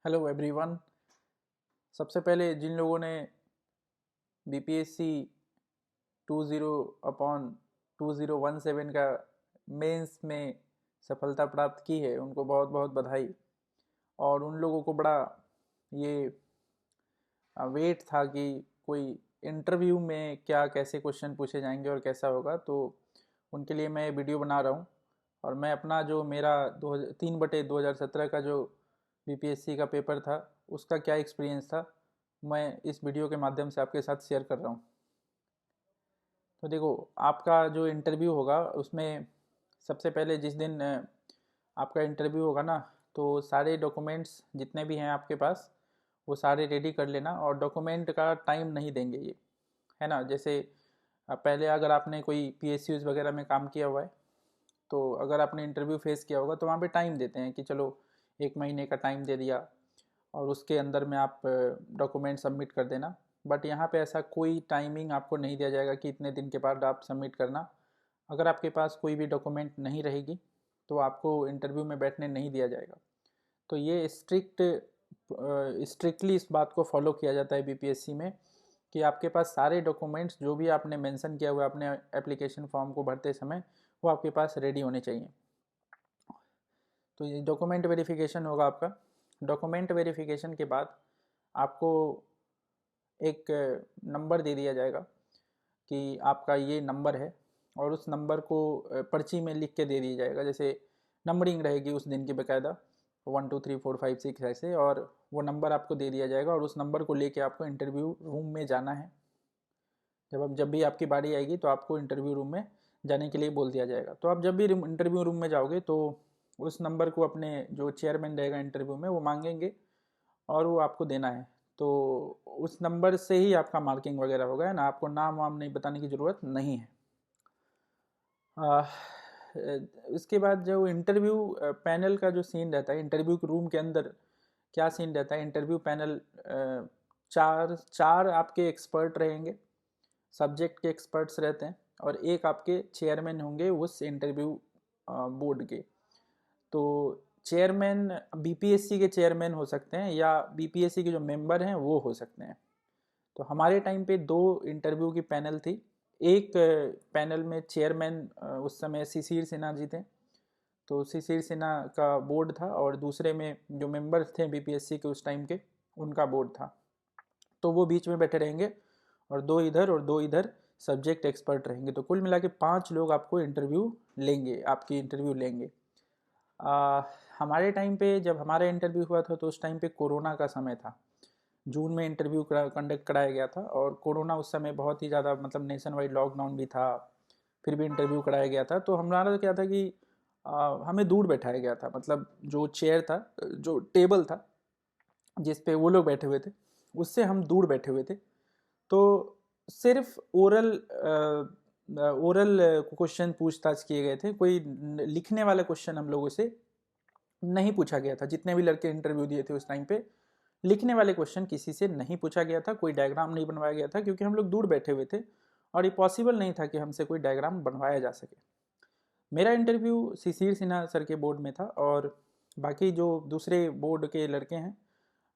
Hello everyone. सबसे पहले जिन लोगों ने बीपीएससी 20/2017 का मेंस में सफलता प्राप्त की है उनको बहुत बहुत बधाई। और उन लोगों को बड़ा ये वेट था कि कोई इंटरव्यू में क्या कैसे क्वेश्चन पूछे जाएंगे और कैसा होगा, तो उनके लिए मैं वीडियो बना रहा हूँ। और मैं अपना जो मेरा 3/2017 का जो बीपीएससी का पेपर था उसका क्या एक्सपीरियंस था, मैं इस वीडियो के माध्यम से आपके साथ शेयर कर रहा हूँ। तो देखो, आपका जो इंटरव्यू होगा उसमें सबसे पहले जिस दिन आपका इंटरव्यू होगा ना, तो सारे डॉक्यूमेंट्स जितने भी हैं आपके पास वो सारे रेडी कर लेना। और डॉक्यूमेंट का टाइम नहीं देंगे ये, है ना। जैसे पहले अगर आपने कोई पीएसयूज़ वगैरह में काम किया हुआ है, तो अगर आपने इंटरव्यू फेस किया होगा तो वहाँ पे टाइम देते हैं कि चलो 1 महीने का टाइम दे दिया और उसके अंदर में आप डॉक्यूमेंट सबमिट कर देना। बट यहाँ पे ऐसा कोई टाइमिंग आपको नहीं दिया जाएगा कि इतने दिन के बाद आप सबमिट करना। अगर आपके पास कोई भी डॉक्यूमेंट नहीं रहेगी तो आपको इंटरव्यू में बैठने नहीं दिया जाएगा। तो ये स्ट्रिक्टली इस बात को फॉलो किया जाता है बीपीएससी में कि आपके पास सारे डॉक्यूमेंट्स जो भी आपने मेंशन किया हुआ है अपने एप्लीकेशन फॉर्म को भरते समय वो आपके पास रेडी होने चाहिए। तो ये डॉक्यूमेंट वेरिफिकेशन होगा आपका। डॉक्यूमेंट वेरिफिकेशन के बाद आपको एक नंबर दे दिया जाएगा कि आपका ये नंबर है, और उस नंबर को पर्ची में लिख के दे दिया जाएगा। जैसे नंबरिंग रहेगी उस दिन की बाकायदा 1 2 3 4 5 6 ऐसे, और वो नंबर आपको दे दिया जाएगा और उस नंबर को लेके आपको इंटरव्यू रूम में जाना है। जब भी आपकी बारी आएगी तो आपको इंटरव्यू रूम में जाने के लिए बोल दिया जाएगा। तो आप जब भी इंटरव्यू रूम में जाओगे तो उस नंबर को अपने जो चेयरमैन रहेगा इंटरव्यू में वो मांगेंगे और वो आपको देना है। तो उस नंबर से ही आपका मार्किंग वगैरह होगा, है ना। आपको नाम वाम नहीं बताने की ज़रूरत नहीं है। आ, इसके बाद जो इंटरव्यू पैनल का जो सीन रहता है इंटरव्यू रूम के अंदर, क्या सीन रहता है। इंटरव्यू पैनल चार चार आपके एक्सपर्ट रहेंगे, सब्जेक्ट के एक्सपर्ट्स रहते हैं, और एक आपके चेयरमैन होंगे उस इंटरव्यू बोर्ड के। तो चेयरमैन बीपीएससी के चेयरमैन हो सकते हैं या बीपीएससी के जो मेंबर हैं वो हो सकते हैं। तो हमारे टाइम पे दो इंटरव्यू की पैनल थी। एक पैनल में चेयरमैन उस समय शिशिर सिन्हा जी थे, तो शिशिर सिन्हा का बोर्ड था, और दूसरे में जो मेंबर्स थे बीपीएससी के उस टाइम के उनका बोर्ड था। तो वो बीच में बैठे रहेंगे और दो इधर और दो इधर सब्जेक्ट एक्सपर्ट रहेंगे। तो कुल मिला के 5 लोग आपको इंटरव्यू लेंगे, आपकी इंटरव्यू लेंगे। आ, हमारे टाइम पे जब हमारा इंटरव्यू हुआ था तो उस टाइम पे कोरोना का समय था। जून में इंटरव्यू कंडक्ट कराया गया था, और कोरोना उस समय बहुत ही ज़्यादा, मतलब नेशन वाइड लॉकडाउन भी था, फिर भी इंटरव्यू कराया गया था। तो हमारा क्या था कि हमें दूर बैठाया गया था, मतलब जो चेयर था, जो टेबल था जिस पे वो लोग बैठे हुए थे उससे हम दूर बैठे हुए थे। तो सिर्फ ओरल क्वेश्चन पूछताछ किए गए थे। कोई लिखने वाला क्वेश्चन हम लोगों से नहीं पूछा गया था। जितने भी लड़के इंटरव्यू दिए थे उस टाइम पे लिखने वाले क्वेश्चन किसी से नहीं पूछा गया था, कोई डायग्राम नहीं बनवाया गया था, क्योंकि हम लोग दूर बैठे हुए थे और ये पॉसिबल नहीं था कि हमसे कोई डायग्राम बनवाया जा सके। मेरा इंटरव्यू शिशिर सिन्हा सर के बोर्ड में था, और बाकी जो दूसरे बोर्ड के लड़के हैं,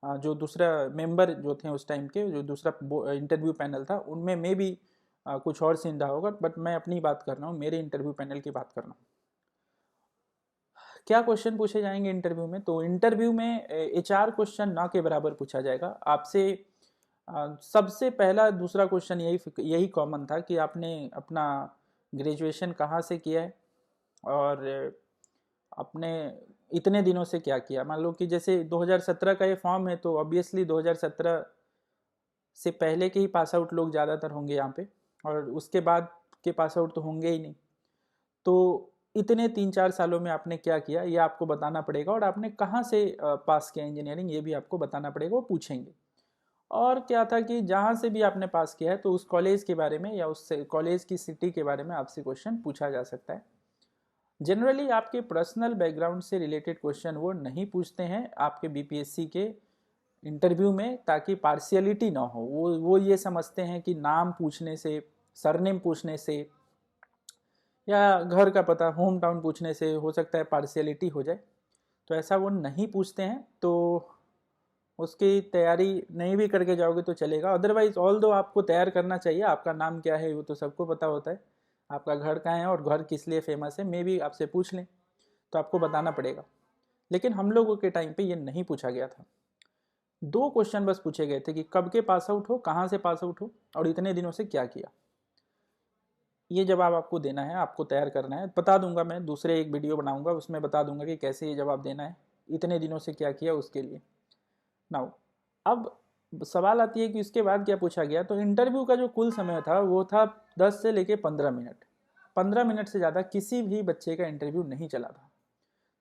जो दूसरा मेंबर जो थे उस टाइम के, जो दूसरा इंटरव्यू पैनल था, उनमें मे भी कुछ और सीन रहा होगा, बट मैं अपनी बात कर रहा हूँ, मेरे इंटरव्यू पैनल की बात कर रहा हूँ। क्या क्वेश्चन पूछे जाएंगे इंटरव्यू में, तो इंटरव्यू में एचआर क्वेश्चन ना के बराबर पूछा जाएगा आपसे। सबसे पहला दूसरा क्वेश्चन यही यही कॉमन था कि आपने अपना ग्रेजुएशन कहाँ से किया है, और अपने इतने दिनों से क्या किया। मान लो कि जैसे 2017 का ये फॉर्म है, तो ऑब्वियसली 2017 से पहले के ही पास आउट लोग ज़्यादातर होंगे यहाँ पे, और उसके बाद के पास आउट तो होंगे ही नहीं। तो इतने 3 4 सालों में आपने क्या किया ये आपको बताना पड़ेगा, और आपने कहाँ से पास किया इंजीनियरिंग ये भी आपको बताना पड़ेगा, वो पूछेंगे। और क्या था कि जहाँ से भी आपने पास किया है तो उस कॉलेज के बारे में या उस कॉलेज की सिटी के बारे में आपसे क्वेश्चन पूछा जा सकता है। जनरली आपके पर्सनल बैकग्राउंड से रिलेटेड क्वेश्चन वो नहीं पूछते हैं आपके बीपीएससी के इंटरव्यू में, ताकि पार्शियलिटी ना हो। वो ये समझते हैं कि नाम पूछने से, सरनेम पूछने से, या घर का पता, होम टाउन पूछने से हो सकता है पार्शियलिटी हो जाए। तो ऐसा वो नहीं पूछते हैं। तो उसकी तैयारी नहीं भी करके जाओगे तो चलेगा। अदरवाइज ऑल दो आपको तैयार करना चाहिए। आपका नाम क्या है वो तो सबको पता होता है, आपका घर कहाँ है और घर किस लिए फेमस है, मे भी आपसे पूछ लें तो आपको बताना पड़ेगा। लेकिन हम लोगों के टाइम पे ये नहीं पूछा गया था। 2 क्वेश्चन बस पूछे गए थे कि कब के पास आउट हो, कहाँ से पास आउट हो और इतने दिनों से क्या किया। ये जवाब आपको देना है, आपको तैयार करना है। बता दूंगा, मैं दूसरे एक वीडियो बनाऊंगा उसमें बता दूंगा कि कैसे ये जवाब देना है, इतने दिनों से क्या किया उसके लिए। नाउ अब सवाल आती है कि इसके बाद क्या पूछा गया। तो इंटरव्यू का जो कुल समय था वो था 10 से लेके 15 मिनट। 15 मिनट से ज़्यादा किसी भी बच्चे का इंटरव्यू नहीं चला था।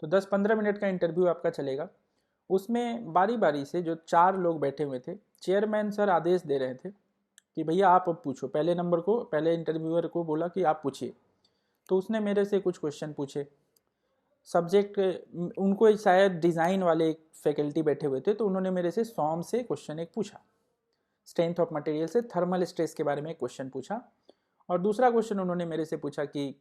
तो 10-15 मिनट का इंटरव्यू आपका चलेगा। उसमें बारी बारी से जो 4 लोग बैठे हुए थे, चेयरमैन सर आदेश दे रहे थे कि भैया आप अब पूछो। पहले नंबर को, पहले इंटरव्यूअर को बोला कि आप पूछिए। तो उसने मेरे से कुछ क्वेश्चन पूछे। सब्जेक्ट उनको शायद डिज़ाइन वाले एक फैकल्टी बैठे हुए थे, तो उन्होंने मेरे से सॉम से क्वेश्चन एक पूछा, स्ट्रेंथ ऑफ मटेरियल से थर्मल स्ट्रेस के बारे में एक क्वेश्चन पूछा। और दूसरा क्वेश्चन उन्होंने मेरे से पूछा कि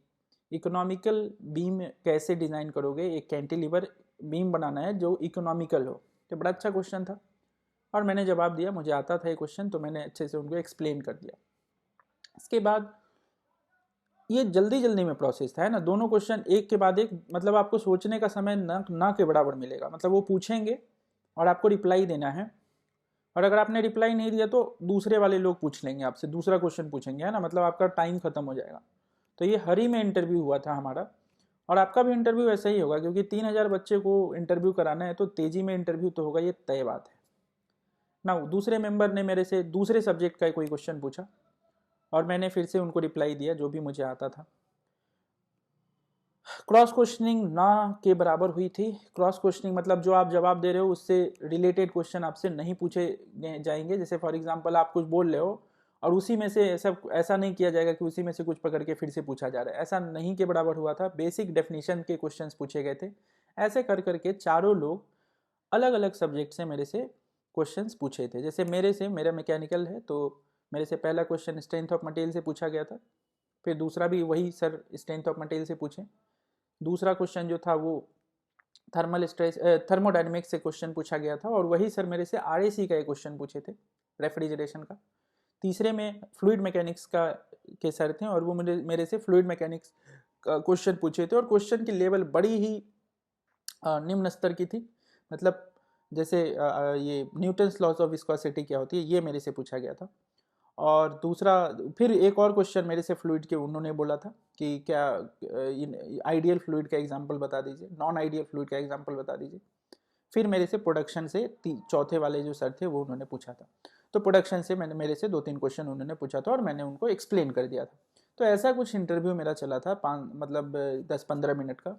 इकोनॉमिकल बीम कैसे डिज़ाइन करोगे, एक कैंटिलीवर बीम बनाना है जो इकोनॉमिकल हो। तो बड़ा अच्छा क्वेश्चन था और मैंने जवाब दिया, मुझे आता था ये क्वेश्चन तो मैंने अच्छे से उनको एक्सप्लेन कर दिया। इसके बाद ये जल्दी जल्दी में प्रोसेस था, है ना, दोनों क्वेश्चन एक के बाद एक, मतलब आपको सोचने का समय ना के बराबर मिलेगा। मतलब वो पूछेंगे और आपको रिप्लाई देना है, और अगर आपने रिप्लाई नहीं दिया तो दूसरे वाले लोग पूछ लेंगे आपसे, दूसरा क्वेश्चन पूछेंगे, है ना, मतलब आपका टाइम खत्म हो जाएगा। तो ये हरी में इंटरव्यू हुआ था हमारा, और आपका भी इंटरव्यू ऐसा ही होगा क्योंकि 3000 बच्चे को इंटरव्यू कराना है तो तेजी में इंटरव्यू तो होगा, ये तय बात है ना। दूसरे मेंबर ने मेरे से दूसरे सब्जेक्ट का कोई क्वेश्चन पूछा और मैंने फिर से उनको रिप्लाई दिया जो भी मुझे आता था। क्रॉस क्वेश्चनिंग ना के बराबर हुई थी। क्रॉस क्वेश्चनिंग मतलब जो आप जवाब दे रहे हो उससे रिलेटेड क्वेश्चन आपसे नहीं पूछे जाएंगे। जैसे फॉर एग्जांपल आप कुछ बोल रहे हो और उसी में से ऐसा नहीं किया जाएगा कि उसी में से कुछ पकड़ के फिर से पूछा जा रहा है, ऐसा नहीं के बराबर हुआ था। बेसिक डेफिनेशन के क्वेश्चंस पूछे गए थे। ऐसे कर करके चारों लोग अलग अलग सब्जेक्ट से मेरे से क्वेश्चंस पूछे थे। जैसे मेरा मैकेनिकल है तो मेरे से पहला क्वेश्चन स्ट्रेंथ ऑफ मटेरियल से पूछा गया था, फिर दूसरा भी वही सर स्ट्रेंथ ऑफ मटेरियल से पूछे। दूसरा क्वेश्चन जो था वो थर्मल स्ट्रेस थर्मोडायनेमिक्स से क्वेश्चन पूछा गया था, और वही सर मेरे से आरएसी का एक क्वेश्चन पूछे थे, रेफ्रिजरेशन का। तीसरे में फ्लूइड मैकेनिक्स का के सर थे और वो मेरे से फ्लूइड मैकेनिक्स का क्वेश्चन पूछे थे। और क्वेश्चन की लेवल बड़ी ही निम्न स्तर की थी। मतलब जैसे ये न्यूटन्स लॉज ऑफ विस्कोसिटी क्या होती है, ये मेरे से पूछा गया था। और दूसरा फिर एक और क्वेश्चन मेरे से फ्लूइड के उन्होंने बोला था कि क्या आइडियल फ्लूइड का एग्जांपल बता दीजिए, नॉन आइडियल फ्लूइड का एग्जांपल बता दीजिए। फिर मेरे से प्रोडक्शन से चौथे वाले जो सर थे वो उन्होंने पूछा था। तो प्रोडक्शन से मेरे से 2-3 क्वेश्चन उन्होंने पूछा था और मैंने उनको एक्सप्लेन कर दिया था। तो ऐसा कुछ इंटरव्यू मेरा चला था, मतलब 10-15 मिनट का।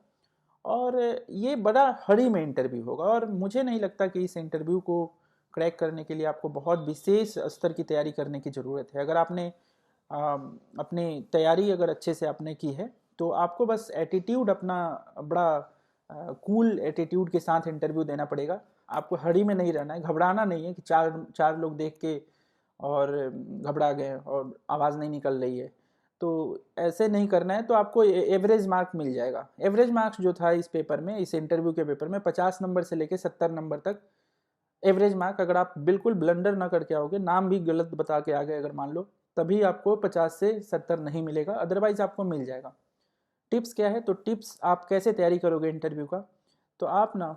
और ये बड़ा हरी में इंटरव्यू होगा, और मुझे नहीं लगता कि इस इंटरव्यू को क्रैक करने के लिए आपको बहुत विशेष स्तर की तैयारी करने की ज़रूरत है। अगर आपने अपनी तैयारी अगर अच्छे से आपने की है तो आपको बस एटीट्यूड अपना बड़ा कूल एटीट्यूड के साथ इंटरव्यू देना पड़ेगा। आपको हड़ी में नहीं रहना है, घबराना नहीं है कि चार लोग देख के और घबरा गए और आवाज़ नहीं निकल रही है, तो ऐसे नहीं करना है। तो आपको एवरेज मार्क मिल जाएगा। एवरेज मार्क्स जो था इस पेपर में, इस इंटरव्यू के पेपर में 50 नंबर से लेकर 70 नंबर तक एवरेज मार्क। अगर आप बिल्कुल ब्लंडर ना करके आओगे, नाम भी गलत बता के आ गए अगर मान लो, तभी आपको 50 से 70 नहीं मिलेगा, अदरवाइज आपको मिल जाएगा। टिप्स क्या है, तो टिप्स आप कैसे तैयारी करोगे इंटरव्यू का, तो आप ना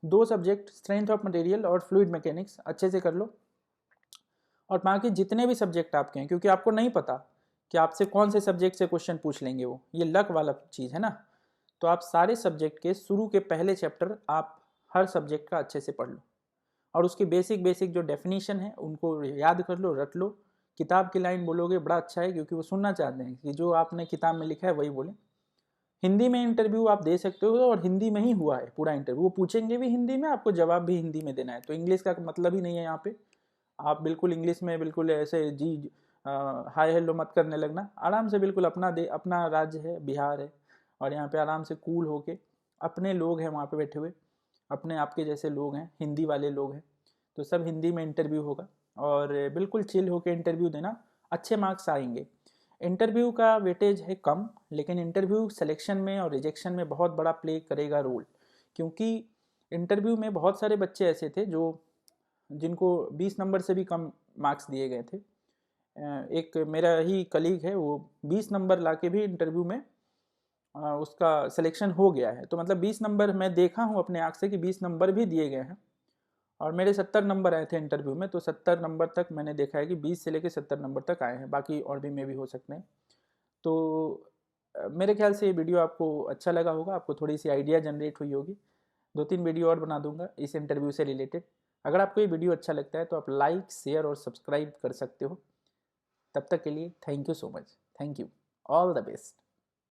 2 सब्जेक्ट स्ट्रेंथ ऑफ मटेरियल और फ्लूइड मैकेनिक्स अच्छे से कर लो। और बाकी जितने भी सब्जेक्ट आपके हैं, क्योंकि आपको नहीं पता कि आपसे कौन से सब्जेक्ट से क्वेश्चन पूछ लेंगे, वो ये लक वाला चीज़ है ना। तो आप सारे सब्जेक्ट के शुरू के पहले चैप्टर आप हर सब्जेक्ट का अच्छे से पढ़ लो, और उसकी बेसिक बेसिक जो डेफिनेशन है उनको याद कर लो, रट लो। किताब की लाइन बोलोगे बड़ा अच्छा है, क्योंकि वो सुनना चाहते हैं कि जो आपने किताब में लिखा है वही बोले। हिंदी में इंटरव्यू आप दे सकते हो, और हिंदी में ही हुआ है पूरा इंटरव्यू, वो पूछेंगे भी हिंदी में, आपको जवाब भी हिंदी में देना है। तो इंग्लिश का मतलब ही नहीं है यहाँ पे। आप बिल्कुल इंग्लिश में बिल्कुल ऐसे जी हाय हेलो मत करने लगना। आराम से बिल्कुल अपना राज्य है, बिहार है, और यहाँ पे आराम से कूल होके, अपने लोग हैं वहाँ पे बैठे हुए, अपने आपके जैसे लोग हैं, हिंदी वाले लोग हैं, तो सब हिंदी में इंटरव्यू होगा। और बिल्कुल चिल होके इंटरव्यू देना, अच्छे मार्क्स आएंगे। इंटरव्यू का वेटेज है कम, लेकिन इंटरव्यू सिलेक्शन में और रिजेक्शन में बहुत बड़ा प्ले करेगा रोल। क्योंकि इंटरव्यू में बहुत सारे बच्चे ऐसे थे जो जिनको 20 नंबर से भी कम मार्क्स दिए गए थे। एक मेरा ही कलीग है, वो 20 नंबर लाके भी इंटरव्यू में उसका सिलेक्शन हो गया है। तो मतलब 20 नंबर मैं देखा हूँ अपने आँख से कि 20 नंबर भी दिए गए हैं, और मेरे 70 नंबर आए थे इंटरव्यू में। तो 70 नंबर तक मैंने देखा है कि 20 से लेकर 70 नंबर तक आए हैं, बाकी और भी में भी हो सकते हैं। तो मेरे ख्याल से ये वीडियो आपको अच्छा लगा होगा, आपको थोड़ी सी आइडिया जनरेट हुई होगी। 2-3 वीडियो और बना दूंगा इस इंटरव्यू से रिलेटेड। अगर आपको ये वीडियो अच्छा लगता है तो आप लाइक, शेयर और सब्सक्राइब कर सकते हो। तब तक के लिए thank you so much. Thank you. All the best.